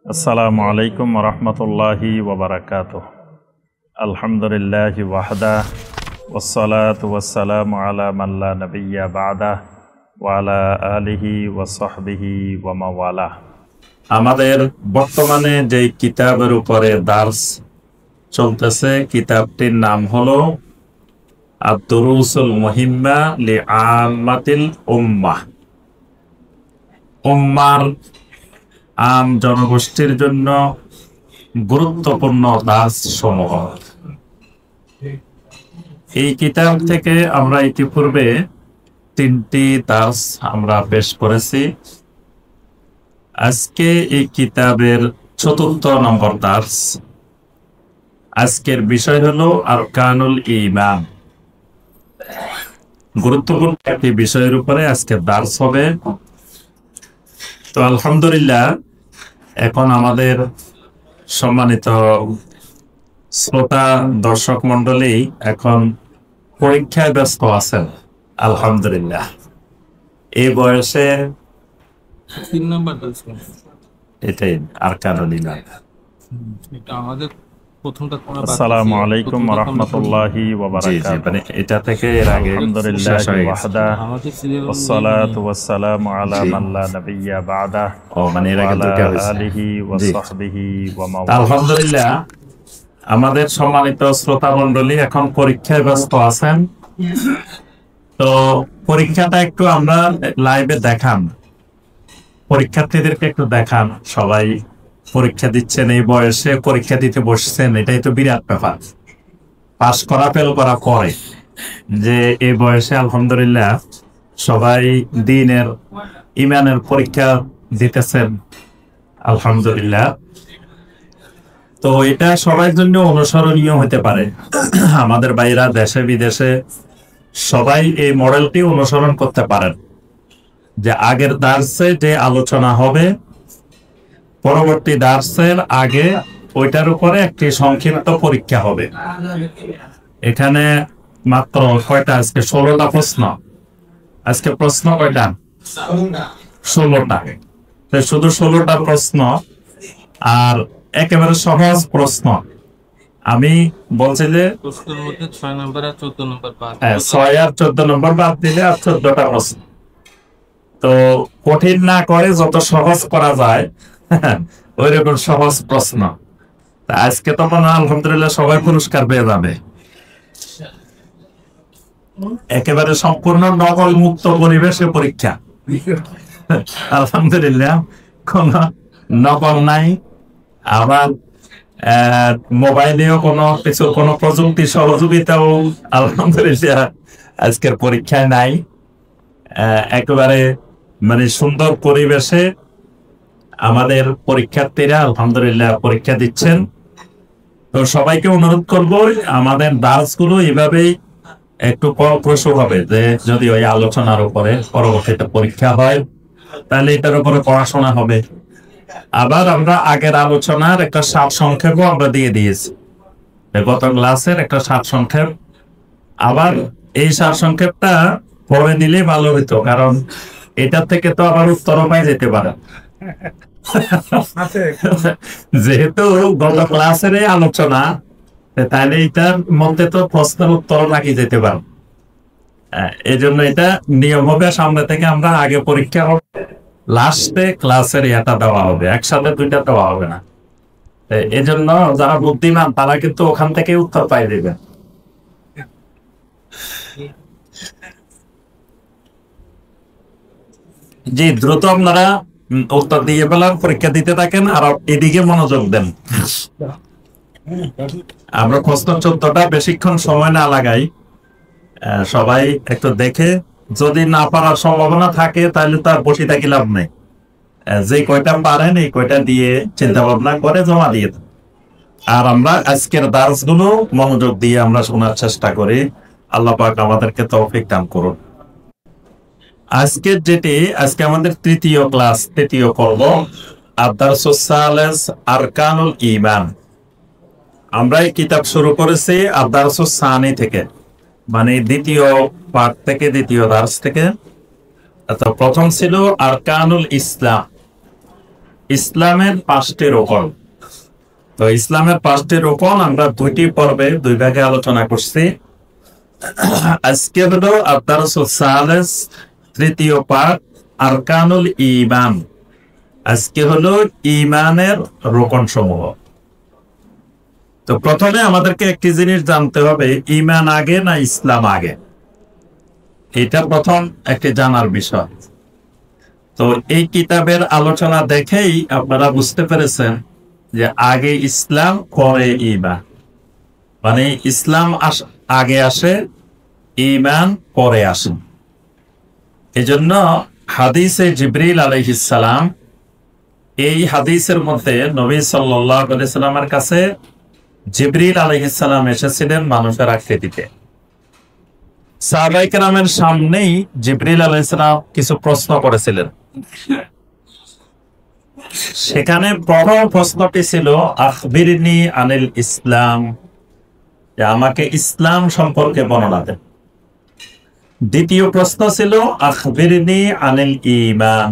আসসালামু আলাইকুম রহমতুল্লাহি ওবরাকাতুহ। আলহামদুলিল্লাহি ওয়াহদা ওয়াসসালাতু ওয়াসসালামু আলা মান লা নাবিয়্যা বা'দা ওয়া আলা আলিহি ওয়া সাহবিহি ওয়া মাওয়ালা। আমাদের বর্তমানে যে কিতাবের উপরে দার্স চলতেছে, কিতাবটির নাম হলো আদ-দুরুসুল মুহিম্মা লিআম্মাতিল উম্মাহ। উম্মার আম জনগোষ্ঠীর জন্য গুরুত্বপূর্ণ দাস সমূহ। এই কিতাব থেকে আমরা ইতিপূর্বে 3টি দাস আমরা পেশ করেছি। আজকে এই কিতাবের 4র্থ নম্বর দাস। আজকের বিষয় হলো আরকানুল ঈমান। গুরুত্বপূর্ণ একটি বিষয়ের উপরে আজকে দার্স হবে। তো আলহামদুলিল্লাহ, এখন আমাদের সম্মানিত শ্রোতা দর্শক মন্ডলী এখন পরীক্ষায় ব্যস্ত আছেন। আলহামদুলিল্লাহ, এই বয়সে 3 নাম্বার এটাই আরকানুল ঈমান। এটা আমাদের প্রথমটা আসসালামু আলাইকুম ওয়া রাহমাতুল্লাহি ওয়া বারাকাতুহু। মানে এটা থেকে এর আগে আলহামদুলিল্লাহ ওয়াহদা ওয়াসসালাতু ওয়াসসালামু আলা মান লা নাবিয়্যা বা'দা মানে এর আগে দুটো হয়েছে আলিহি ওয়া সাহবিহি ওয়া মাওয়ালা। আলহামদুলিল্লাহ, আমাদের সম্মানিত শ্রোতা মণ্ডলী এখন পরীক্ষায় ব্যস্ত আছেন। তো পরীক্ষাটা একটু আমরা লাইভে দেখান, পরীক্ষার্থীদেরকে একটু দেখান। সবাই পরীক্ষা দিচ্ছেন, এই বয়সে পরীক্ষা দিতে বসছেন, এটাই তো বিরাট ব্যাপার। পাস করা ফেল করা পরে যে এই বয়সে আলহামদুলিল্লাহ সবাই দ্বীনের ঈমানের পরীক্ষা দিতেছেন, আলহামদুলিল্লাহ। তো এটা সবার জন্য অনুসরণীয় হতে পারে। আমাদের বাইরা দেশে বিদেশে সবাই এই মডেলটি অনুসরণ করতে পারেন যে আগের দার্সে যে আলোচনা হবে পরবর্তী দার্সের আগে ওইটার উপরে একটি সংক্ষিপ্ত পরীক্ষা হবে। এখানে মাত্র কয়টা? আজকে 16টা প্রশ্ন। আজকে প্রশ্ন কয়টা? 16টা। শুধু 16টা প্রশ্ন, আর একেবারে সহজ প্রশ্ন। আমি বলছি যে প্রশ্নের মধ্যে 6 নাম্বার আর 14 নাম্বার বাদ। 6 আর 14 নম্বর বাদ দিলে আর 14টা প্রশ্ন। তো কঠিন না করে যত সহজ করা যায় ওই রকম সহজ প্রশ্ন। আজকে তো মনে হয় আলহামদুলিল্লাহ সবাই পুরস্কার পেয়ে যাবে। একেবারে সম্পূর্ণ নকল মুক্ত পরিবেশে পরীক্ষা। আলহামদুলিল্লাহ, কোন নকল নাই। আবার মোবাইলেও কোনো কিছু, কোনো প্রযুক্তি সহযোগিতাও আলহামদুলিল্লাহ আজকের পরীক্ষায় নাই। একেবারে মানে সুন্দর পরিবেশে আমাদের পরীক্ষার্থীরা আলহামদুলিল্লাহ পরীক্ষা দিচ্ছেন। তো সবাইকে অনুরোধ করব আমাদের দার্সগুলো এভাবেই একটু ফলপ্রসূ হবে, যে যদি ওই আলোচনার উপরে পরবর্তীতে পরীক্ষা হয় তাহলে এটার উপরে পড়াশোনা হবে। আবার আমরা আগের আলোচনার একটা সারসংক্ষেপও আমরা দিয়ে দিয়েছি, গত ক্লাসের একটা সারসংক্ষেপ। আবার এই সারসংক্ষেপটা পড়ে নিলে ভালো হতো, কারণ এটা থেকে তো আবার উত্তরও পাই যেতে পারে। যেহেতু গত ক্লাসের আলোচনা, তাহলে এটার মধ্যে তো প্রশ্নের উত্তর নাকি যেতে পারে। এই জন্য এটা নিয়ম হবে, সামনে থেকে আমরা আগে পরীক্ষা হবে, লাস্টে ক্লাসের এটা দেওয়া হবে, একসাথে দুইটা দেওয়া হবে না। এই জন্য যারা বুদ্ধিমান তারা কিন্তু ওখান থেকে উত্তর পাই দেবে। জি, দ্রুত আপনারা উত্তর দিয়ে ফেলার, পরীক্ষা দিতে থাকেন আর এদিকে মনোযোগ দেন। আমরা প্রশ্ন 14টা বেশিক্ষণ সময় না লাগাই, সবাই একটু দেখে, যদি না পারার সম্ভাবনা থাকে তাহলে তার বসে থাকি লাভ নেই। যে কয়টা পারেন এই কয়টা দিয়ে চিন্তা ভাবনা করে জমা দিয়ে দেন। আর আমরা আজকের দার্সগুলো মনোযোগ দিয়ে আমরা শোনার চেষ্টা করি। আল্লাহ পাক আমাদেরকে তৌফিক দান করুন। আজকে আমাদের তৃতীয় ক্লাস, তৃতীয় পর্ব, আদ-দারসুস সালিস আরকানুল ঈমান। আমরা এই কিতাব শুরু করেছি আদ-দারসুস সানি থেকে, মানে দ্বিতীয় পাঠ থেকে, দ্বিতীয় দার্স থেকে। প্রথম ছিল আরকানুল ইসলাম, ইসলামের 5টি রোকন। তো ইসলামের 5টি রোকন আমরা 2টি পর্বে 2 ভাগে আলোচনা করছি। আজকে হলো আদ-দারসুস সালিস, 3য় পাঠ, আরকানুল ঈমান। আজকে হলো ঈমানের রোকন সমূহ। তো প্রথমে আমাদেরকে একটি জিনিস জানতে হবে, ঈমান আগে না ইসলাম আগে? এটা প্রথম একটি জানার বিষয়। তো এই কিতাবের আলোচনা দেখেই আপনারা বুঝতে পেরেছেন যে আগে ইসলাম পরে ঈমান, মানে ইসলাম আগে আসে, ঈমান পরে আসে। এজন্য হাদিসে জিবরিল আলাইহিস সালাম, এই হাদিসের মধ্যে নবী সাল্লাল্লাহু আলাইহি সাল্লামের কাছে জিবরিল আলাইহিস সালাম এসেছিলেন মানুষের আকৃতিতে। সাহাবায়ে কেরামের সামনেই জিবরিল আলাইহিস সালাম কিছু প্রশ্ন করেছিলেন। সেখানে প্রথম প্রশ্নটি ছিল আখবিরনি আনিল ইসলাম, যে আমাকে ইসলাম সম্পর্কে বর্ণনা দেন। দ্বিতীয় প্রশ্ন ছিল আখবিরনি আনিল ঈমান,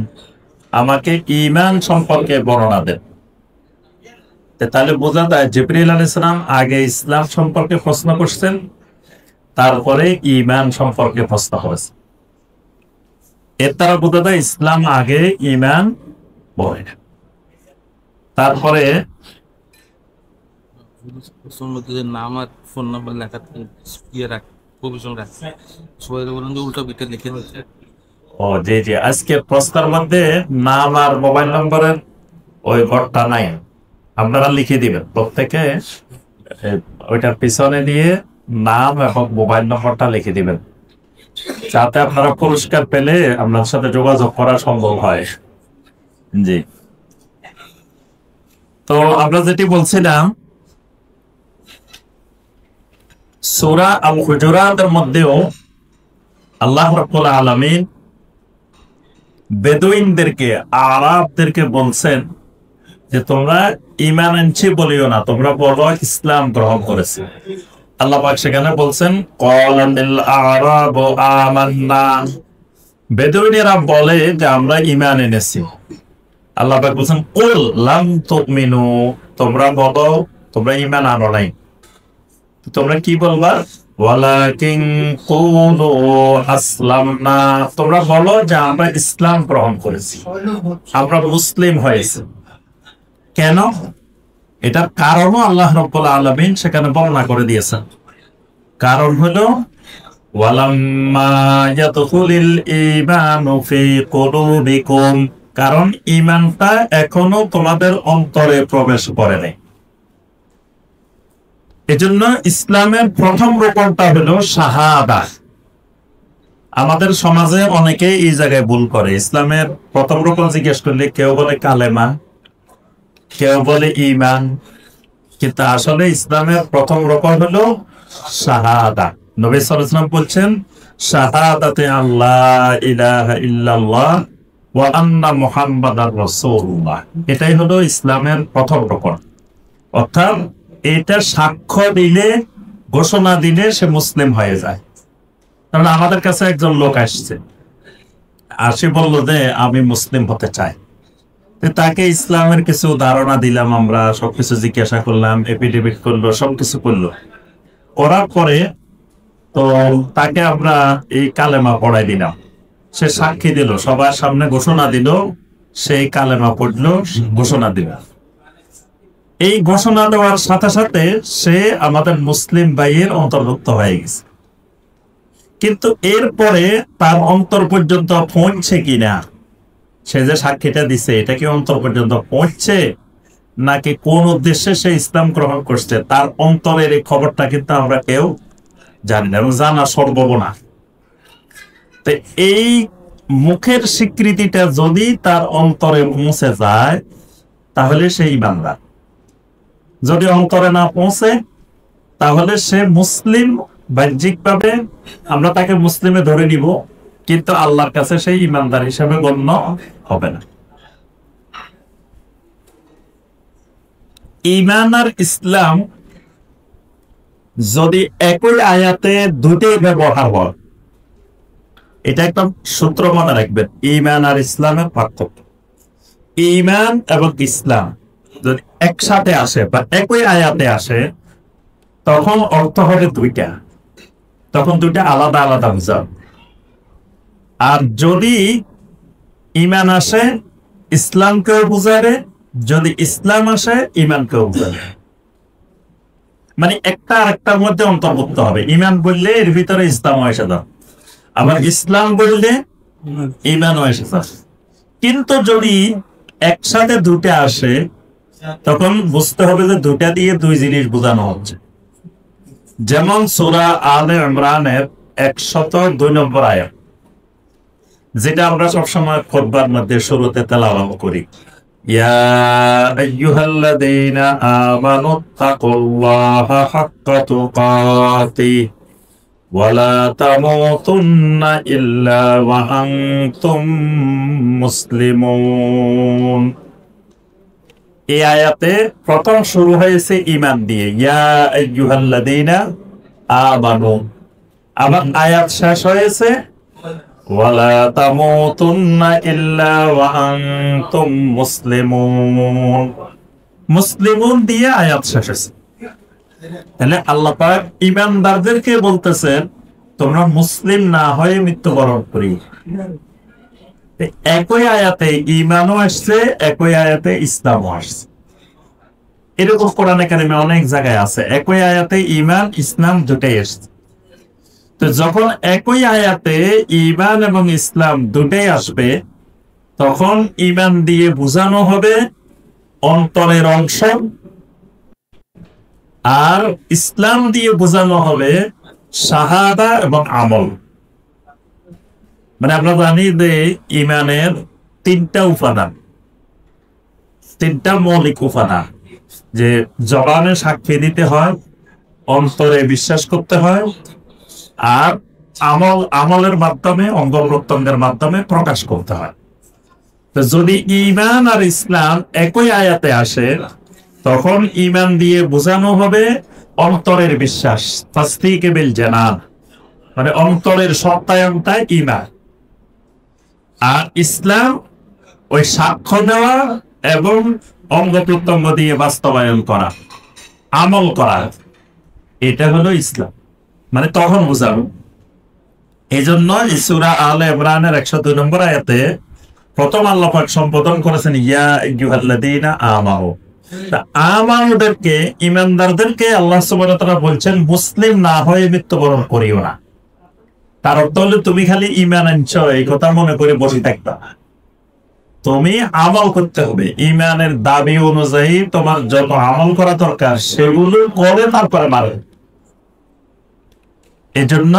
আমাকে ঈমান সম্পর্কে বর্ণনা দেন। তাহলে বোঝা যায় জিবরিল আলাইহিস সালাম আগে ইসলাম সম্পর্কে প্রশ্ন করছেন, তারপরে ঈমান সম্পর্কে প্রশ্ন করেছেন। এর দ্বারা বোঝা যায় ইসলাম আগে, ঈমান পরে। তারপরে নাম আর ফোন নাম্বার লেখা ইয়ে রাখ, প্রভিশন রাখ, সবাই বলেন যে উল্টা পিঠে লিখে দিচ্ছে। ও জি জি, আজকে প্রশ্নের মধ্যে নাম আর মোবাইল নম্বরের ওই ঘরটা নাই, আপনারা লিখে দিবেন প্রত্যেকে, ওইটার পিছনে দিয়ে নাম এবং মোবাইল নম্বরটা লিখে দিবেন, যাতে আপনারা পুরস্কার পেলে আপনার সাথে যোগাযোগ করা সম্ভব হয়। জি, তো আমরা যেটি বলছিলাম, সূরা আল হুজুরাতের মধ্যেও আল্লাহ রাব্বুল আলামিন বেদুইনদেরকে, আরাবদেরকে বলছেন যে তোমরা ঈমান আনছি বলিও না, তোমরা বলো ইসলাম গ্রহণ করেছে। আল্লাহ পাক সেখানে বলছেন ক্বালাতিল আরাবু আমান্না, বেদুইনেরা বলে যে আমরা ঈমান এনেছি। আল্লাহ পাক বলছেন কুল লাম তুমিনু, তোমরা বলো তোমরা ঈমান আনো নাই। তোমরা কি বলবা? ওয়ালাকিন কুলু আসলামনা, তোমরা বলো যে আমরা ইসলাম গ্রহণ করেছি, আমরা মুসলিম হয়েছি। কেন? এটার কারণও আল্লাহ রাব্বুল আলামিন সেখানে বর্ণনা করে দিয়েছেন। কারণ হলো ওয়ালাম্মা ইয়াদখুলিল ঈমানু ফি কুলুবিকুম, কারণ ঈমানটা এখনো তোমাদের অন্তরে প্রবেশ করে নাই। এজন্য ইসলামের প্রথম রোকনটা হলো শাহাদা। আমাদের সমাজে অনেকে এই জায়গায় ভুল করে। ইসলামের প্রথম রোকন জিজ্ঞেস করলে কেউ বলে কালেমা, কেউ বলে ঈমান, কিন্তু আসলে ইসলামের প্রথম রোকন হলো শাহাদা। নবী সাল্লাল্লাহু আলাইহি ওয়াসাল্লাম বলছেন শাহাদাতে আল্লাহ ইলাহা ইল্লাল্লাহ ওয়া আন্না মুহাম্মাদার রাসূলুল্লাহ, এটাই হলো ইসলামের প্রথম রোকন। অর্থাৎ এটা সাক্ষ্য দিলে, ঘোষণা দিলে সে মুসলিম হয়ে যায়। তাহলে আমাদের কাছে একজন লোক আসে বলল যে আমি মুসলিম হতে চাই, তাকে ইসলামের কিছু ধারণা দিলাম, আমরা সবকিছু জিজ্ঞাসা করলাম, এফিডেভিট করলো, সবকিছু করলো। করার পরে তো তাকে আমরা এই কালেমা পড়াই দিলাম, সে সাক্ষী দিল, সবার সামনে ঘোষণা দিল, সেই কালেমা পড়লো, ঘোষণা দিল। এই ঘোষণা দেওয়ার সাথে সাথে সে আমাদের মুসলিম ভাইয়ের অন্তর্ভুক্ত হয়ে গেছে। কিন্তু এরপরে তার অন্তর পর্যন্ত পৌঁছছে কিনা, সে যে সাক্ষীটা দিছে এটা কি অন্তর পর্যন্ত পৌঁছছে, নাকি কোন উদ্দেশ্যে সে ইসলাম গ্রহণ করছে, তার অন্তরের এই খবরটা কিন্তু আমরা কেউ জানি না, এবং জানা সর্বগুণা। তো এই মুখের স্বীকৃতিটা যদি তার অন্তরে পৌঁছে যায় তাহলে সেই বান্দা, যদি অন্তরে না পৌঁছে তাহলে সে মুসলিম, বাহ্যিকভাবে আমরা তাকে মুসলিমে ধরে নিব, কিন্তু আল্লাহর কাছে সেই ইমানদার হিসেবে গণ্য হবে না। ঈমান আর ইসলাম যদি একই আয়াতে দুটোই ব্যবহার হয়, এটা একটা সূত্র মনে রাখবেন, ঈমান আর ইসলামের পার্থক্য। ঈমান এবং ইসলাম যদি একসাথে আসে বা একই আয়াতে আসে, তখন অর্থ হবে দুইটা, তখন দুইটা আলাদা আলাদা বুঝাবে। আর যদি ঈমান আসে ইসলামকেও বুঝাবে, যদি ইসলাম আসে ঈমানকেও বুঝাবে, মানে একটা আরেকটার মধ্যে অন্তর্ভুক্ত হবে। ঈমান বললে এর ভিতরে ইসলাম এসে যাবে, আবার ইসলাম বললে ঈমানও এসে যাবে। কিন্তু যদি একসাথে দুটা আসে, তখন বুঝতে হবে যে দুটা দিয়ে দুই জিনিস বোঝানো হচ্ছে। যেমন সূরা আলে ইমরানের 102 নম্বর আয়াত, যেটা আমরা সবসময় খুতবার মধ্যে শুরুতে তেলাওয়াত করি, ইয়া আইয়ুহাল্লাযীনা আমানুত্তাকুল্লাহা হাক্কা তুকাতিহি ওয়া লা তামুতুন্না ইল্লা ওয়া আনতুম মুসলিমুন। এই আয়াতে প্রথম শুরু হয়েছে ঈমান দিয়ে, ইয়া আইয়ুহাল্লাযীনা আমানু। আবার আয়াত শেষ হয়েছে ওয়ালা তামুতুন্না ইল্লা ওয়া আনতুম মুসলিমুন। মুসলিমুন দিয়ে আয়াত শেষ হয়েছে। তাহলে আল্লাহ পাক ঈমানদারদেরকে বলতেছেন তোমরা মুসলিম না হয়ে মৃত্যুবরণ করি। একই আয়াতে ঈমানও আসছে, একই আয়াতে ইসলামও আসছে। এরকম কোরআনে কারিমে অনেক জায়গায় আছে, একই আয়াতে ঈমান ইসলাম দুটাই আসছে। তো যখন একই আয়াতে ঈমান এবং ইসলাম দুটাই আসবে, তখন ঈমান দিয়ে বোঝানো হবে অন্তরের অংশ, আর ইসলাম দিয়ে বোঝানো হবে শাহাদা এবং আমল। মানে আমরা জানি যে ঈমানের তিনটা উপাদান, তিনটা মৌলিক উপাদান, যে জবানে সাক্ষী দিতে হয়, অন্তরে বিশ্বাস করতে হয়, আর আমলের মাধ্যমে অঙ্গ প্রত্যঙ্গের মাধ্যমে প্রকাশ করতে হয়। তো যদি ঈমান আর ইসলাম একই আয়াতে আসে, তখন ঈমান দিয়ে বোঝানো হবে অন্তরের বিশ্বাস, তাসদীক বিল জানান, মানে অন্তরের সত্যায়নটাই ঈমান। আর ইসলাম ওই সাক্ষ্য দেওয়া এবং অঙ্গ প্রত্যঙ্গ দিয়ে বাস্তবায়ন করা, আমল করা, এটা হলো ইসলাম। মানে তখন বুঝাবো। এই জন্য সূরা আলে ইমরানের 102 নম্বর আয়াতে প্রথম আল্লাহ পাক সম্বোধন করেছেন ইয়া আইয়ুহাল্লাযীনা আমানু। আমানুদেরকে, ঈমানদারদেরকে আল্লাহ সুবহানাহু ওয়া তাআলা বলছেন মুসলিম না হয়ে মৃত্যুবরণ করিও না। তার অর্থ হলো তুমি খালি ঈমান আনছো এই কথা মনে করে বসে থাকবা, তুমি আমল করতে হবে। ঈমানের দাবি অনুযায়ী তোমার যত আমল করা দরকার সেগুলো করে তারপরে মারে। এই জন্য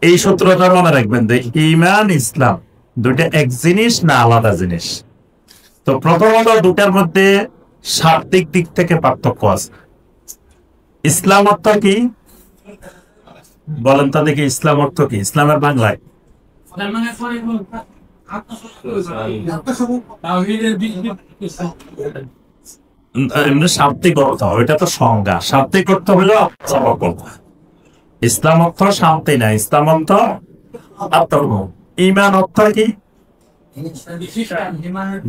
এই সূত্রটা মনে রাখবেন যে ঈমান ইসলাম দুইটা এক জিনিস না আলাদা জিনিস। তো প্রথমত দুটার মধ্যে শাব্দিক দিক থেকে পার্থক্য আছে। ইসলাম অর্থ কি বলেন তো দেখি, ইসলাম অর্থ কি ইসলামের বাংলায়? শাব্দিক অর্থ, ওইটা তো সংজ্ঞা। শাব্দিক অর্থ হলো ইসলাম অর্থ শান্তি না, ইসলাম অর্থ আত্মকর্ম। ঈমান অর্থ কি?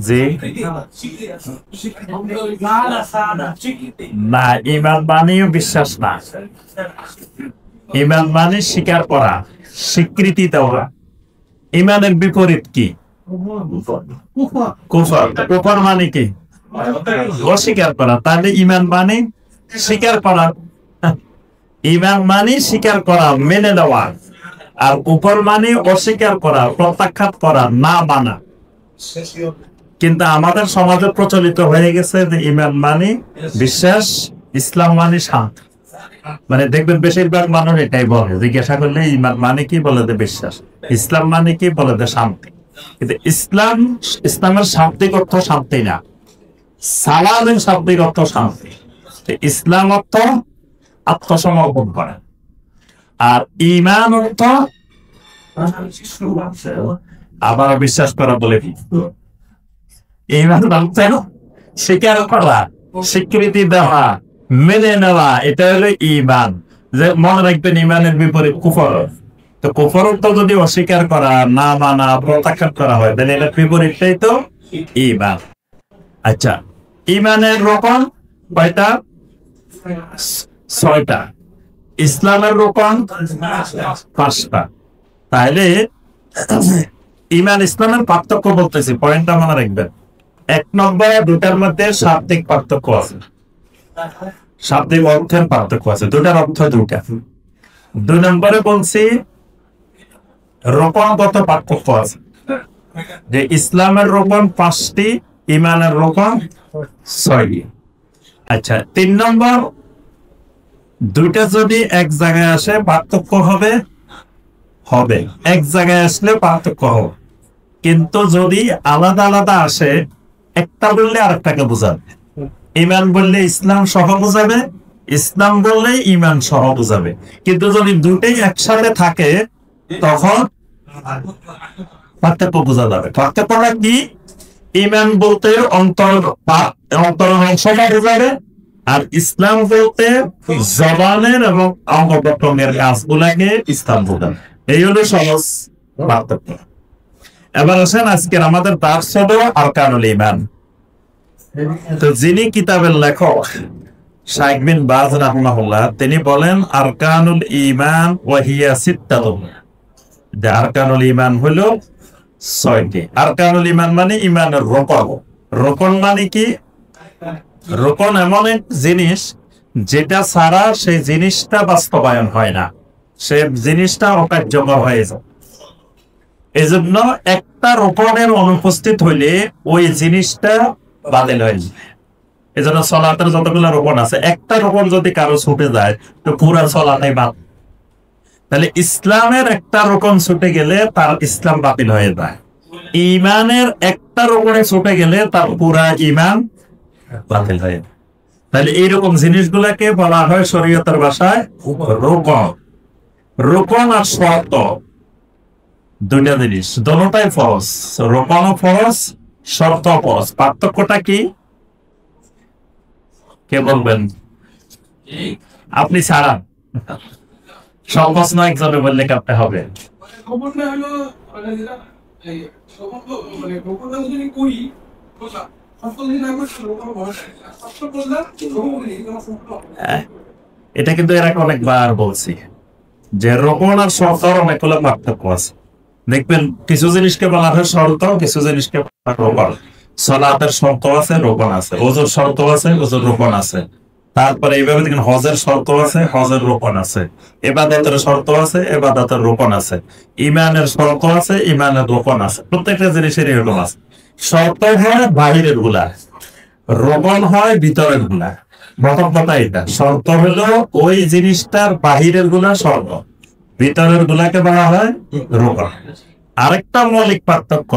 জি না, ঈমান মানে বিশ্বাস না, ঈমান মানে স্বীকার করা, স্বীকৃতি দেওয়া। ঈমানের বিপরীত কি? কুফর। কুফর মানে কি? অস্বীকার করা। তাহলে ঈমান মানে স্বীকার করা। ঈমান মানে স্বীকার করা, মেনে নেওয়া। আর কুফর মানে অস্বীকার করা, প্রত্যাখ্যাত করা, না মানা। কিন্তু আমাদের সমাজে প্রচলিত হয়ে গেছে যে ঈমান মানে বিশ্বাস, ইসলাম মানে শান্তি। মানে দেখবেন বেশিরভাগ মানুষ এটাই বলে, জিজ্ঞাসা করলে ঈমান মানে কি, বলে যে বিশ্বাস। ইসলাম মানে কি, বলে যে শান্তি। কিন্তু ইসলামের শাব্দিক অর্থ শান্তি না, সালামের শাব্দিক অর্থ শান্তি। ইসলাম অর্থ আত্মসমর্পণ করা, আর ঈমান অর্থ আবার বিশ্বাস করা। বলে ঈমান অর্থ স্বীকার করা, স্বীকৃতি দেওয়া, মেনে নেওয়া, এটা হলো ঈমান। যে মনে রাখবেন ঈমানের বিপরীত কুফর। তো কুফর অর্থ যদি অস্বীকার করা, না মানা, প্রত্যাখ্যান করা হয়, তাহলে এটার বিপরীতটাই তো ঈমান। আচ্ছা, ইমানের রকম কয়টা? 6টা। ইসলামের রকম 5টা। তাহলে ইমান ইসলামের পার্থক্য বলতেছি, পয়েন্টটা মনে রাখবেন। 1 নম্বরে দুটার মধ্যে শাব্দিক পার্থক্য আছে, শাব্দিক অর্থের পার্থক্য আছে, দুটার অর্থ দুটা। 2 নম্বরে বলছি রোপণগত পার্থক্য আছে, যে ইসলামের রোপণ 5টি, ইমানের রোপণ 6টি। আচ্ছা, 3 নম্বর, দুইটা যদি এক জায়গায় আসে পার্থক্য হবে, হবে এক জায়গায় আসলে পার্থক্য হবে, কিন্তু যদি আলাদা আলাদা আসে, একটা বললে আরেকটাকে বোঝাবে। ইমান বললে ইসলাম সহ বোঝাবে, ইসলাম বললে ইমান সহ বোঝাবে। কিন্তু যদি দুটোই একসাথে থাকে তখন পার্থক্য বোঝা যাবে। পার্থক্যটা কি? ইমান বলতে অন্তর অংশটা বোঝাবে, আর ইসলাম বলতে জবানের এবং অঙ্গ প্রত্যঙ্গের কাজগুলাকে ইসলাম বোঝাবে। এই হলো সহজ পার্থক্য। এবার আসেন, আজকের আমাদের দার্স হলো আরকানুল ঈমান। তো যিনি কিতাবের লেখক শাইখ বিন বাজ রাহিমাহুল্লাহ, তিনি বলেন আরকানুল ঈমান ওয়া হিয়া সিত্তাতুন, যে আরকানুল ঈমান হলো 6টি। আরকানুল ঈমান মানে ঈমানের রোকন। রোকন মানে কি? রোকন এমন এক জিনিস যেটা ছাড়া সেই জিনিসটা বাস্তবায়ন হয় না, সে জিনিসটা অকার্যকর হয়ে যায়। এজন্য একটা রোকনের অনুপস্থিত হইলে ওই জিনিসটা বাতিল হয়ে যায়। এজন্য সলাতের যতগুলো রোকন আছে, একটা রোকন যদি কারো ছুটে যায় তো পুরা সলাটাই বাদ। তাহলে ইসলামের একটা রোকন ছুটে গেলে তার ইসলাম বাতিল হয়ে যায়। ইমানের একটা রোকনে ছুটে গেলে তার পুরা ইমান বাতিল হয়ে যায়। তাহলে এইরকম জিনিসগুলাকে বলা হয় শরীয়তের ভাষায় রোকন। রোকন আর শর্ত দুইটা জিনিস, দোনোটাই ফরজ। রোকনও ফরজ, শর্ত ফরজ। পার্থক্যটা কি কে বলবেন? আপনি ছাড়া সহজ নয়, একজনে বললে কাঁপতে হবে। এটা কিন্তু এর আগে অনেকবার বলছি যে রোকন আর শর্তের অনেকগুলো পার্থক্য আছে। দেখবেন কিছু জিনিসকে বলা হয় শর্ত, কিছু জিনিসকে রোকন। সালাতের শর্ত আছে, রোকন আছে। ওযুর শর্ত আছে, ওযুর রোকন আছে। তারপরে এইভাবে দেখেন হজের শর্ত আছে, হজের রোকন আছে। ইবাদতের শর্ত আছে, ইবাদতের রোকন আছে। ঈমানের শর্ত আছে, ঈমানের রোকন আছে। প্রত্যেকটা জিনিসের এরকম আছে। শর্ত হয় বাহিরের গুলা, রোকন হয় ভিতরের গুলা। প্রথম কথা এটা, শর্ত হলো ওই জিনিসটার বাহিরের গুলা শর্ত, ভিতরের গুলাকে বলা হয় রোকন। আরেকটা মৌলিক পার্থক্য,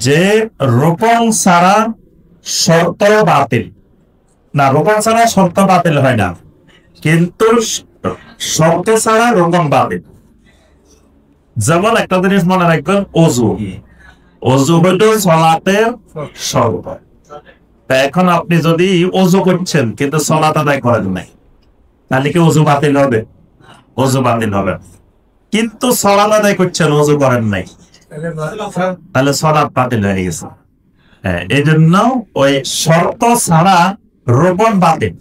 যে রোকন ছাড়া শর্ত বাতিল না, রোকন ছাড়া শর্ত বাতিল হয় না, কিন্তু শর্ত ছাড়া রোকন বাতিল। যেমন একটা জিনিস মনে রাখবেন, অজু। অজু হলো সালাতের শর্ত। তা এখন আপনি যদি অজু করছেন কিন্তু সালাত আদায় করেন নাই, তাহলে কি অজু বাতিল হবে? অজু বাতিল হবে। কিন্তু সালাত আদায় করছেন, অজু করেন নাই, তাহলে সালাত বাতিল হয়ে গেছে। হ্যাঁ, এই জন্য ওই শর্ত ছাড়া রোকন বাতিল,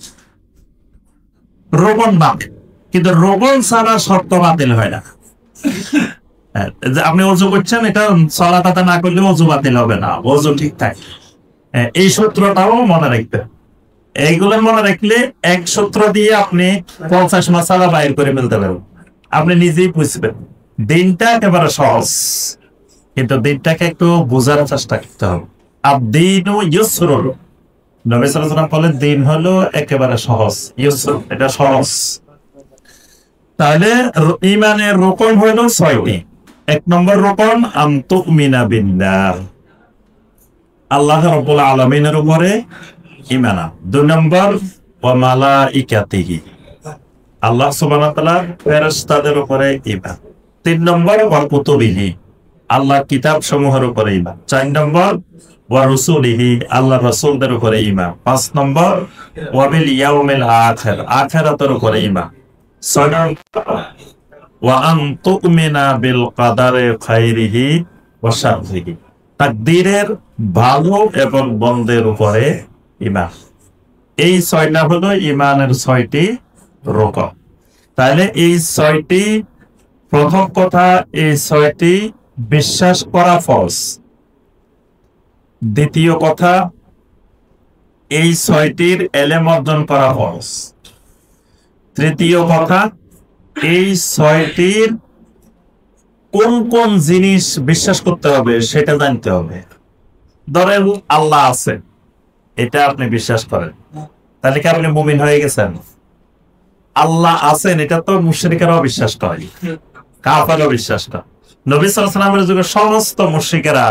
রোকন বাতিল, কিন্তু রোকন ছাড়া শর্ত বাতিল হয় না। আপনি অজু করছেন, এটা সালাত আদায় না করলে অজু বাতিল হবে না, অজু ঠিক থাকে। এই সূত্রটাও মনে রাখবেন। এইগুলো মনে রাখলে এক সূত্র দিয়ে আপনি 50 মাসালা বাইর করে ফেলতে পারবেন। আপনি নিজেই বুঝবেন। দিনটা একেবারে সহজ, কিন্তু দিনটাকে একটু বোঝার চেষ্টা করতে হবে। আর দিন ও ইউসরুল, নবী সাল্লাল্লাহু আলাইহি ওয়াসাল্লাম বলেন দিন হলো একেবারে সহজ, ইউসর এটা সহজ। তাহলে ঈমানের রুকন হলো 6টি। 1 নম্বর রুকন আন তুমিনা বিল্লাহ, আল্লাহ রাব্বুল আলামিনের উপরে ঈমান। 2 নম্বর ওয়া মালাইকাতিহি, আল্লাহ সুবহানাহু ওয়া তাআলার ফেরেশতাদের উপরে ঈমান। 3 নম্বর ওয়া কুতুবিহি, আল্লাহর কিতাব সমূহের উপরে ঈমান। 4 নম্বর ওয়া রাসূলিহি, আল্লাহর রাসূলদের উপরে ঈমান। 5 নম্বর ওয়া বিল ইয়াউমিল আখির, আখিরাতের উপরে ঈমান। 6 নম্বর ওয়া আন তুমিনা বিল কদারি খাইরিহি ওয়া শাররিহি, তাকদীরের ভালো এবং মন্দের উপরে ঈমান। এই ছয়টা হলো ঈমানের 6টি রকম। তাহলে এই 6টি, প্রথম কথা, এই 6টি বিশ্বাস করা ফরজ। দ্বিতীয় কথা, এই 6টির এলেম অর্জন করা ফরজ। তৃতীয় কথা, এই 6টির কোন কোন জিনিস বিশ্বাস করতে হবে সেটা জানতে হবে। ধরেন আল্লাহ আছে, এটা আপনি বিশ্বাস করেন, তাহলে কি আপনি মুমিন হয়ে গেছেন? আল্লাহ আছেন এটা তো মুশরিকেরাও বিশ্বাস করে, কাফেরও বিশ্বাস করে। নবী সাল্লাল্লাহু আলাইহি ওয়াসাল্লামের যুগে সমস্ত মুশরিকেরা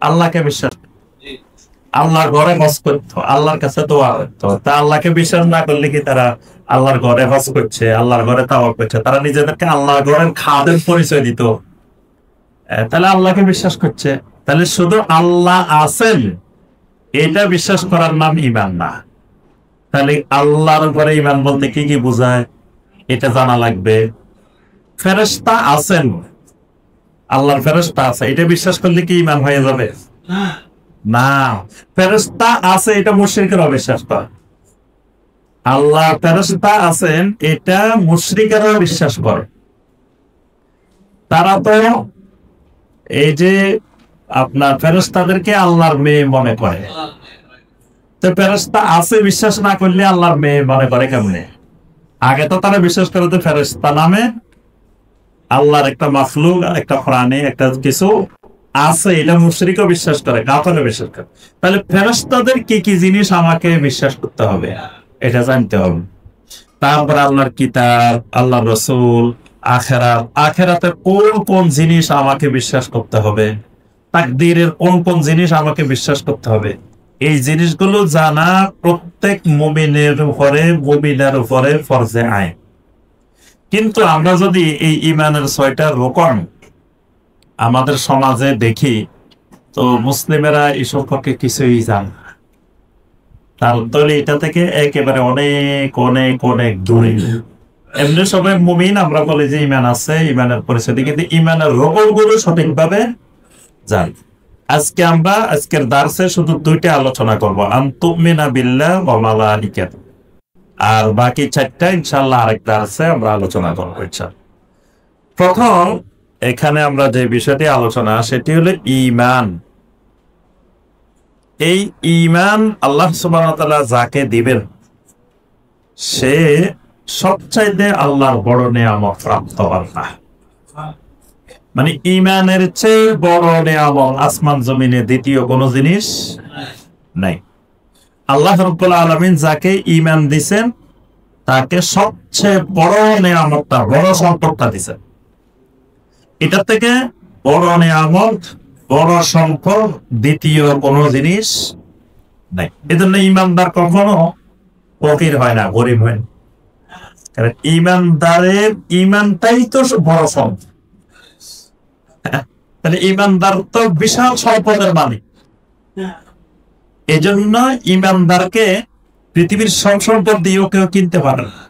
আল্লাহকে বিশ্বাস, আল্লাহর ঘরে হজ করতো, আল্লাহর কাছে দোয়া করতো। তা আল্লাহকে বিশ্বাস না করলে কি তারা আল্লাহর ঘরে হজ করছে, আল্লাহর ঘরে তাওয়াফ করছে? তারা নিজেদেরকে আল্লাহর ঘরের খাদেম পরিচয় দিত। তাহলে আল্লাহকে বিশ্বাস করছে। তাহলে শুধু আল্লাহ আছেন এটা বিশ্বাস করার নাম ঈমান না। তাহলে আল্লাহর উপরে ঈমান বলতে কি কি বোঝায় এটা জানা লাগবে। ফেরেশতা আছেন, আল্লাহর ফেরেশতা আছে, এটা বিশ্বাস করলে কি ঈমান হয়ে যাবে? না। ফেরেশতা আছে এটা মুশরিকরা বিশ্বাস করে। আল্লাহ ফেরেশতা আছেন এটা মুশরিকরা বিশ্বাস করে। তারা তো এই যে আপনার ফেরেশতাদেরকে আল্লাহর মেয়ে মনে করে। তো ফেরেশতা আছে বিশ্বাস না করলে আল্লাহর মেয়ে মনে করে কেমনে? আগে তো তারা বিশ্বাস করে যে ফেরেশতা নামে আল্লাহর একটা মাখলুক, একটা প্রাণী, একটা কিছু আছে, এটা মুশরিকও বিশ্বাস করে, কাফেরও বিশ্বাস করে। তাহলে ফেরেশতাদের কি কি জিনিস আমাকে বিশ্বাস করতে হবে এটা জানতে হবে। তারপর আল্লাহর কিতাব, আল্লাহর রাসূল, আখিরাত, আখিরাতের কোন কোন জিনিস আমাকে বিশ্বাস করতে হবে, তাকদীরের কোন কোন জিনিস আমাকে বিশ্বাস করতে হবে, এই জিনিসগুলো জানা প্রত্যেক মুমিনের উপরে, মুমিনার উপরে ফরজে আইন। কিন্তু আমরা যদি এই ঈমানের 6টা রকম আমাদের সমাজে দেখি, তো মুসলিমেরা এই সম্পর্কে কিছুই জানে না। তাহলে এটা থেকে একেবারে অনেক অনেক অনেক দূরে। এমনি সবাই মুমিন, আমরা বলি যে ঈমান আছে, ঈমানের পরিচয় দিই, কিন্তু ঈমানের রকমগুলো সঠিকভাবে জানি। আজকে আমরা আজকের দার্সে শুধু 2টা আলোচনা করবো, আন তুমিনা বিল্লাহ ওয়া মালাইকাতিহি, আর বাকি 4টা ইনশাআল্লাহ আরেক দার্সে আমরা আলোচনা করবো ইনশাআল্লাহ। প্রথম এখানে আমরা যে বিষয়টি আলোচনা, সেটি হলো ঈমান। এই ঈমান আল্লাহ সুবহানাহু ওয়া তাআলা যাকে দিবেন সে সবচাইতে আল্লাহর বড় নিয়ামত প্রাপ্ত বান্দা। মানে ঈমানের চেয়ে বড় নিয়ামত আসমান জমিনে দ্বিতীয় কোন জিনিস নাই। আল্লাহ রাব্বুল আলামিন যাকে ঈমান দিবেন তাকে সবচেয়ে বড় নিয়ামতটা, বড় সম্পদটা দিবেন। এটা থেকে বড় নিয়ামত, বড় সম্পদ দ্বিতীয় কোনো জিনিস নাই। এজন্য ঈমানদার কখনো ফকির হয় না, গরিব হয় না। কারণ ঈমানদারের ঈমানটাই তো বড় সম্পদ। তাহলে ঈমানদার তো বিশাল সম্পদের মালিক। এজন্য ঈমানদারকে পৃথিবীর সব সম্পদ দিয়েও কেউ কিনতে পারে না।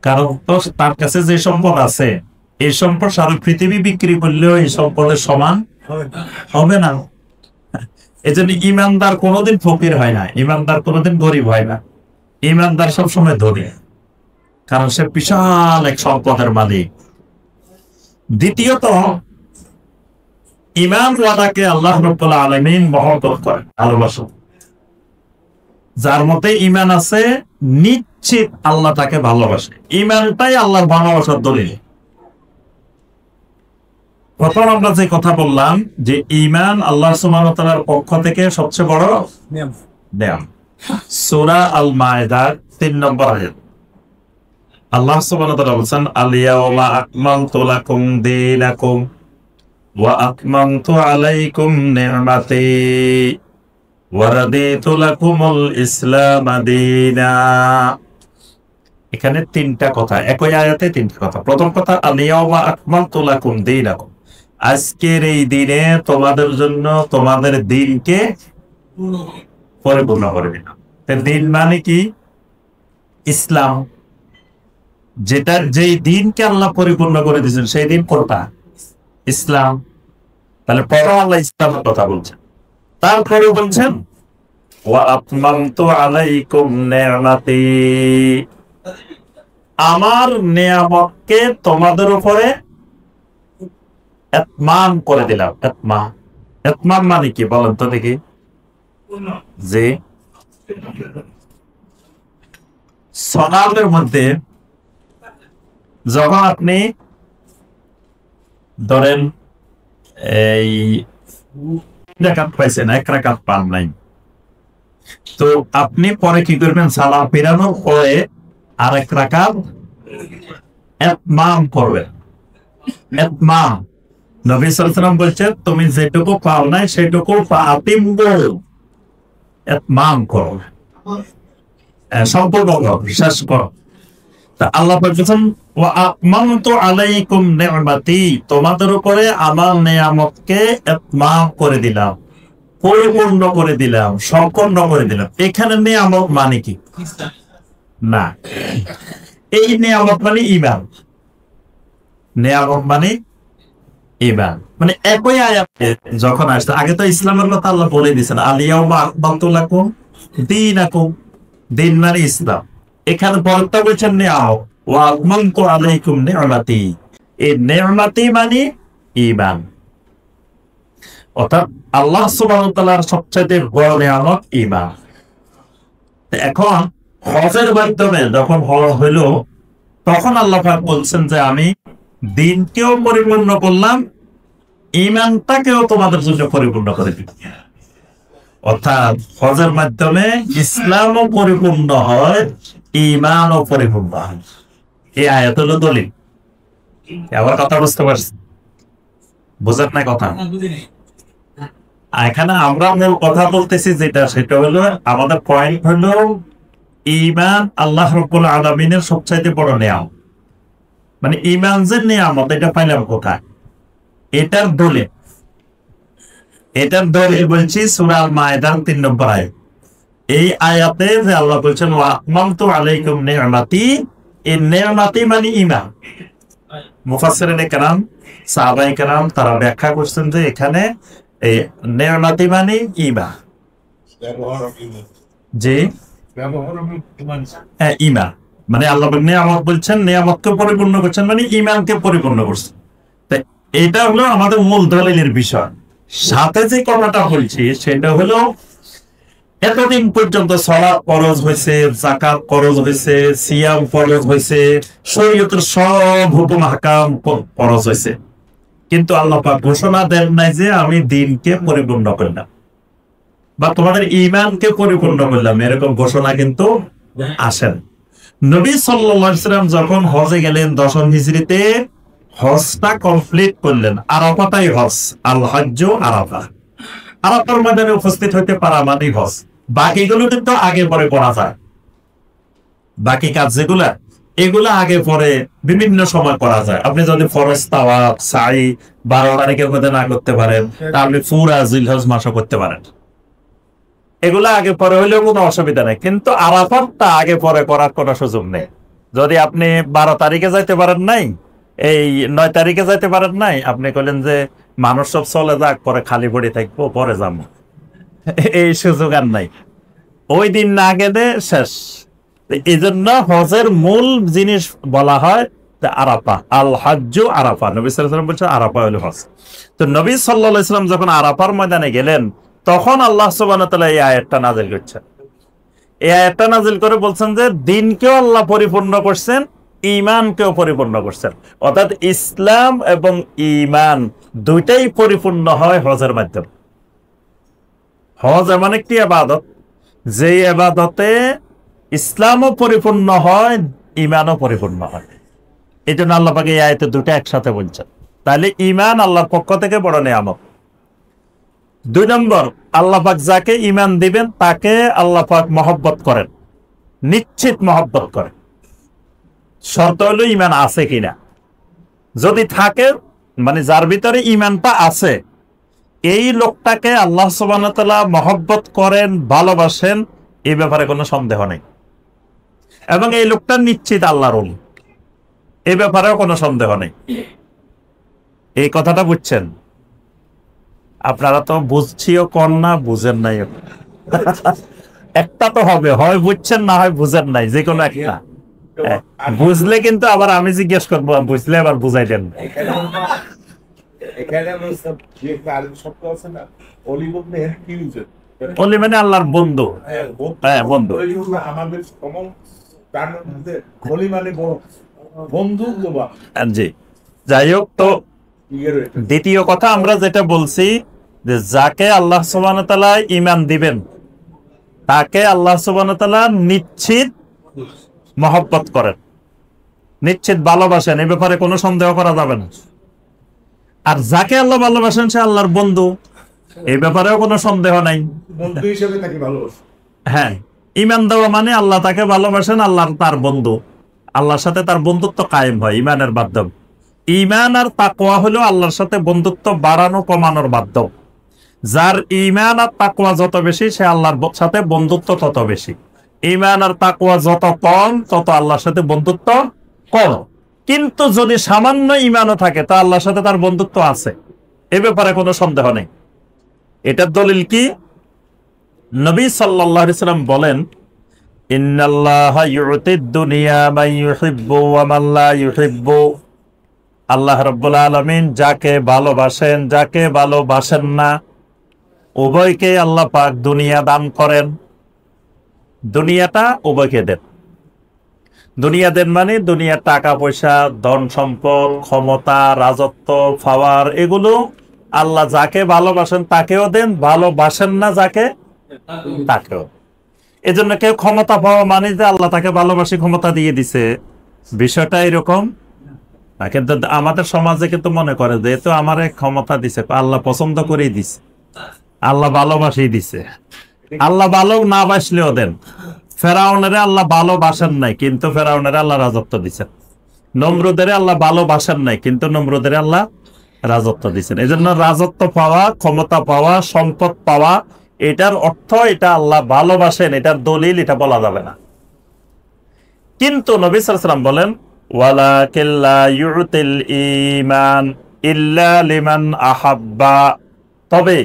কারণ তো তার কাছে যে সম্পদ আছে, এই সম্পদ সারা পৃথিবী বিক্রি করলেও এই সম্পদের সমান হবে না। এজন্য ঈমানদার কোনোদিন ফকির হয় না, ঈমানদার কোনোদিন গরিব হয় না। ঈমানদার সবসময় ধনী, কারণ সে বিশাল এক সম্পদের মালিক। দ্বিতীয়ত, ঈমান ওয়ালাকে আল্লাহ রাব্বুল আলামিন মহব্বত করেন, ভালোবাসেন। যার মধ্যে ঈমান আছে নিশ্চিত আল্লাহ তাকে ভালোবাসে। ঈমানটাই আল্লাহর ভালোবাসার দলিল। প্রথম আমরা যে কথা বললাম যে ঈমান আল্লাহ সুবহানাহু ওয়া তাআলার পক্ষ থেকে সবচেয়ে বড় নিয়ামত। সূরা আল মায়েদার 3 নম্বর আয়াত আল্লাহ সুবহানাহু ওয়া তাআলা বলেন, আল ইয়াওমা আকমালতু লাকুম দীনাকুম ওয়া আকমালতু আলাইকুম নি'মাতি ওয়া রাদিতু লাকুমুল ইসলাম দীনা। এখানে 3টা কথা, একই আয়াতে 3টা কথা। প্রথম কথা, আল ইয়াওমা আকমালতু লাকুম দীনাকুম, আজকের এই দিনে তোমাদের জন্য তোমাদের দিনকে পরিপূর্ণ করে দিলাম। দিন মানে কি? ইসলাম। যেই দিনকে আল্লাহ পরিপূর্ণ করে দিয়েছেন সেই দিন কোনটা? ইসলাম। তাহলে পরে আল্লাহ ইসলামের কথা বলছেন, তারপরে বলছেন ওয়া আতমামতু আলাইকুম নি'মাতি, আমার নিয়ামতকে তোমাদের উপরে ইতমাম করে দিলাম। ইতমাম, ইতমাম মানে কি বলেন তো দেখি? যে সালাতের মধ্যে যখন আপনি ধরেন এই রাকাত পাইছেন, এক রাকাত পান নাই, তো আপনি পরে কি করবেন? সালাম ফেরানোর পরে আরেক রাকাত ইতমাম করবেন। ইতমাম, নবী সাল্লাল্লাহু আলাইহি ওয়াসাল্লাম বলছেন তুমি যেটুকু পাও নাই সেটুকু আতিম্মু, ইতমাম করো, সম্পূর্ণ করো, শেষ করো। তা আল্লাহ বলছেন ওয়া আতমামতু আলাইকুম নি'মাতি, তোমাদের উপরে আমার নিয়ামতকে ইতমাম করে দিলাম, পরিপূর্ণ করে দিলাম, সম্পূর্ণ করে দিলাম। এখানে নিয়ামত মানে কি? না, এই নিয়ামত মানে ঈমান। নিয়ামত মানে ঈমান, মানে একই আয়াতে যখন আসছে, আগে তো ইসলামের কথা আল্লাহ বলে দিয়েছেন, আল-ইয়াউমা আকমালতু লাকুম দীনাকুম, দিন মানে ইসলাম। এখানে বলতে বলছেন নিয়ামত, ওয়া আতমামতু আলাইকুম নি'মাতি, এই নি'মাতি মানে ঈমান। অর্থাৎ আল্লাহ সুবহানাহু ওয়া তাআলার সবচেয়ে বড় নিয়ামত ঈমান। এখন হজের মাধ্যমে যখন হজ হইল, তখন আল্লাহ পাক বলছেন যে আমি দিনকেও পরিপূর্ণ করলাম, ঈমানটাকেও তোমাদের জন্য পরিপূর্ণ করে দিলাম। অর্থাৎ হজের মাধ্যমে ইসলামও পরিপূর্ণ হয়, ঈমানও পরিপূর্ণ হয়। এই আয়াত হলো দলিল। আবার কথা বুঝতে পারছি? বুঝেন না কথা? এখানে আমরা মূল কথা বলতেছি যেটা, সেটা হলো আমাদের পয়েন্ট হলো ঈমান আল্লাহ রাব্বুল আলামিনের সবচাইতে বড় নিয়ামত। মানে ঈমান যে নিয়ামত, এটা পাইলাম কোথায়? এটার দলিল, এটার দলিল বলছি সূরা আল মায়েদার 3 নম্বর আয়াত। এই আয়াতে যে আল্লাহ বলছেন ওয়া আতমামতু আলাইকুম নি'মাতি, এই নি'মাতি মানে ঈমান। মুফাসসিরিনে কেরাম, সাহাবায়ে কেরাম তারা ব্যাখ্যা করছেন যে এখানে এই নি'মাতি মানে ঈমান। জি, হ্যাঁ, ঈমান মানে আল্লাহ নিয়ামত বলছেন, নিয়ামতকে পরিপূর্ণ করছেন মানে ঈমানকে পরিপূর্ণ করছেন। তাই এটা হলো আমাদের মূল দলিলের বিষয়। সাথে যে কথাটা বলছি সেটা হলো এতদিন পর্যন্ত সালাত ফরজ হয়েছে, যাকাত ফরজ হয়েছে, সিয়াম ফরজ হয়েছে, শরীয়তের সব হুকুম আহকাম ফরজ হয়েছে, কিন্তু আল্লাহ পাক ঘোষণা দেন নাই যে আমি দিনকে পরিপূর্ণ করলাম বা তোমাদের ঈমানকে পরিপূর্ণ করলাম, এরকম ঘোষণা কিন্তু আসেন। নবী সাল্লাল্লাহু আলাইহি ওয়াসাল্লাম যখন হজে গেলেন 10 হিজরিতে, হজটা কমপ্লিট করলেন। আরাফাটাই হজ, আল হজ্জু আরাফা। আরাফার ময়দানে উপস্থিত হইতে পারা মানে হজ। বাকিগুলো কিন্তু আগে পরে করা যায়। বাকি কাজ যেগুলা, এগুলা আগে পরে বিভিন্ন সময় করা যায়। আপনি যদি ফরজ তাওয়াফ, সাই 12 তারিখের মধ্যে না করতে পারেন, তাহলে পুরা জিলহজ মাসও করতে পারেন। এগুলা আগে পরে হইলেও কোনো অসুবিধা নেই, কিন্তু আরাফাতটা আগে পরে করার কোনো সুযোগ নেই। যদি আপনি 12 তারিখে যাইতে পারেন নাই, এই 9 তারিখে যাইতে পারেন নাই, আপনি কইলেন যে মানুষ সব চলে যাক, পরে খালি পড়ে থাকবো, পরে যাবো, এই সুযোগ আর নাই। ওই দিন না গেলে শেষ। এই জন্য হজের মূল জিনিস বলা হয় যে আরাফা, আল হজ্জু আরাফা। নবী সাল্লাল্লাহু আলাইহি ওয়াসাল্লাম বলছেন আরাফা হলো হজ। তো নবী সাল্লাল্লাহু আলাইহি ওয়াসাল্লাম যখন আরাফার ময়দানে গেলেন, তখন আল্লাহ সুবহানাহু ওয়া তাআলা এই আয়াতটা নাযিল করছেন। এই আয়াতটা নাযিল করে বলছেন যে দিনকেও আল্লাহ পরিপূর্ণ করছেন, ঈমানকেও পরিপূর্ণ করছেন। অর্থাৎ ইসলাম এবং ঈমান দুইটাই পরিপূর্ণ হয় হজের মাধ্যমে। হজ এমন একটি ইবাদত, যে ইবাদতে ইসলামও পরিপূর্ণ হয়, ঈমানও পরিপূর্ণ হয়। এই জন্য আল্লাহ পাক এই আয়াতে দুটো একসাথে বলছেন। তাহলে ঈমান আল্লাহর পক্ষ থেকে বড় নিয়ামত। 2 নম্বর, আল্লাহ পাক যাকে ঈমান দিবেন তাকে আল্লাহ পাক মহব্বত করেন, নিশ্চিত মহব্বত করেন। শর্ত হলো ঈমান আছে কিনা। যদি থাকে, মানে যার ভিতরে ঈমানটা আছে, এই লোকটাকে আল্লাহ সুবহানাহু ওয়া তাআলা মহব্বত করেন, ভালোবাসেন, এই ব্যাপারে কোনো সন্দেহ নেই। এবং এই লোকটা নিশ্চিত আল্লাহর ওলি, এই ব্যাপারেও কোনো সন্দেহ নেই। এই কথাটা বুঝছেন? আপনারা তো বুঝছিও কর না, বুঝেন নাই। একটা তো হবে, হয় বুঝছেন না হয় বুঝেন নাই, যে কোনো একটা। হ্যাঁ, বুঝলে কিন্তু আবার আমি জিজ্ঞেস করবো, বুঝলে আবার বুঝাই দেন। অলি মানে আল্লাহর বন্ধু। হ্যাঁ, বন্ধু। জি, যাই হোক, তো দ্বিতীয় কথা আমরা যেটা বলছি যে যাকে আল্লাহ সুবহানাহু ওয়া তাআলা ঈমান দিবেন তাকে আল্লাহ সুবহানাহু ওয়া তাআলা নিশ্চিত মহব্বত করেন, নিশ্চিত ভালোবাসেন, এই ব্যাপারে কোনো সন্দেহ করা যাবে না। আর যাকে আল্লাহ ভালোবাসেন সে আল্লাহর বন্ধু, এই ব্যাপারেও কোনো সন্দেহ নাই। বন্ধু হিসেবে তাকে ভালোবাসে। হ্যাঁ, ঈমান দেওয়া মানে আল্লাহ তাকে ভালোবাসেন, আল্লাহ তার বন্ধু, আল্লাহর সাথে তার বন্ধুত্ব কায়েম হয় ঈমানের মাধ্যমে। ঈমান আর তাকওয়া হলো আল্লাহর সাথে বন্ধুত্ব বাড়ানো কমানোর মাধ্যম। যার ঈমান আর তাকওয়া যত বেশি সে আল্লাহর সাথে বন্ধুত্ব তত বেশি। ঈমান আর তাকওয়া যত কম তত আল্লাহর সাথে বন্ধুত্ব কম। কিন্তু যদি সামান্য ঈমানও থাকে তা আল্লাহর সাথে তার বন্ধুত্ব আছে, এ ব্যাপারে কোনো সন্দেহ নেই। এটার দলিল কি? নবী সাল্লাল্লাহু আলাইহি সাল্লাম বলেন, ইন্নাল্লাহা ইউতিদ দুনিয়া মান ইউহিব্বু ওয়া মান লা ইউহিব্বু। আল্লাহ রাব্বুল আলামিন যাকে ভালোবাসেন যাকে ভালোবাসেন না উভয়কে আল্লাহ পাক দুনিয়া দান করেন। দুনিয়াটা উভয়কে দেন। দুনিয়া দেন মানে দুনিয়ার টাকা পয়সা, ধন সম্পদ, ক্ষমতা, রাজত্ব, পাওয়ার, এগুলো আল্লাহ যাকে ভালোবাসেন তাকেও দেন, ভালোবাসেন না যাকে তাকেও। এজন্য কেউ ক্ষমতা পাওয়া মানে যে আল্লাহ তাকে ভালোবাসি ক্ষমতা দিয়ে দিছে, বিষয়টা এরকম না। কিন্তু আমাদের সমাজে কিন্তু মনে করে যে তো আমার ক্ষমতা দিছে, আল্লাহ পছন্দ করেই দিছে, আল্লাহ ভালোবাসেই দিছে। আল্লাহ ভালো না বাসলেও দেন। ফেরাউনের আল্লাহ ভালোবাসেন নাই কিন্তু ফেরাউনের আল্লাহ রাজত্ব দিচ্ছেন। নমরুদের আল্লাহ ভালোবাসেন নাই কিন্তু নমরুদের আল্লাহ রাজত্ব দিচ্ছেন। এই জন্য রাজত্ব পাওয়া, ক্ষমতা পাওয়া, সম্পদ পাওয়া, এটার অর্থ এটা আল্লাহ ভালোবাসেন, এটার দলিল এটা বলা যাবে না। কিন্তু নবী সাল্লাল্লাহু আলাইহি ওয়াসাল্লাম বলেন, ওয়ালাকিন লা ইউতিল ঈমান ইল্লা লিমান আহাব্বা। তবে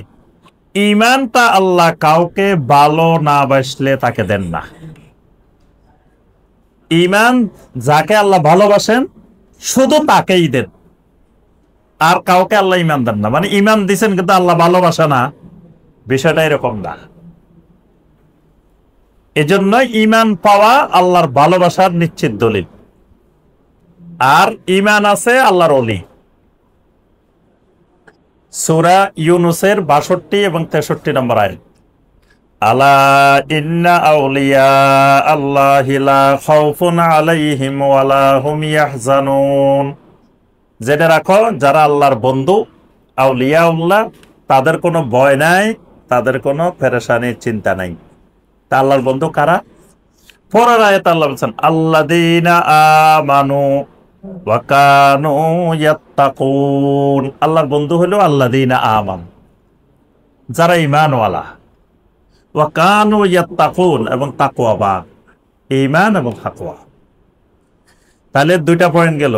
ঈমানটা আল্লাহ কাউকে ভালো না বাসলে তাকে দেন না। ঈমান যাকে আল্লাহ ভালোবাসেন শুধু তাকেই দেন, আর কাউকে আল্লাহ ঈমান দেন না। মানে ঈমান দিছেন কিন্তু আল্লাহ ভালোবাসে না, বিষয়টা এরকম না। এজন্য ঈমান পাওয়া আল্লাহর ভালোবাসার নিশ্চিত দলিল। আর ঈমান আছে আল্লাহর ওলি। সূরা ইউনূসের ৬২ এবং ৬৩ নম্বর আয়াত, আলা ইন্না আউলিয়া আল্লাহি লা খাউফুন আলাইহিম ওয়া লা হুম ইয়াহজানুন। জেনে রাখো যারা আল্লাহর বন্ধু, আউলিয়াউল্লাহ, তাদের কোনো ভয় নাই, তাদের কোনো পেরেশানির চিন্তা নাই। তা আল্লাহর বন্ধু কারা? পরের আয়াতে আল্লাহ বলেছেন, আল্লাযীনা আমানু ওয়া কানু ইয়াত্তাকুন। আল্লাহর বন্ধু হলো আল্লাযীনা আমানু, যারা ঈমানওয়ালা, ওয়া কানু ইয়াত্তাকুন, এবং তাকওয়াবান, ঈমান এবং তাকওয়া। তাহলে দুইটা পয়েন্ট গেল।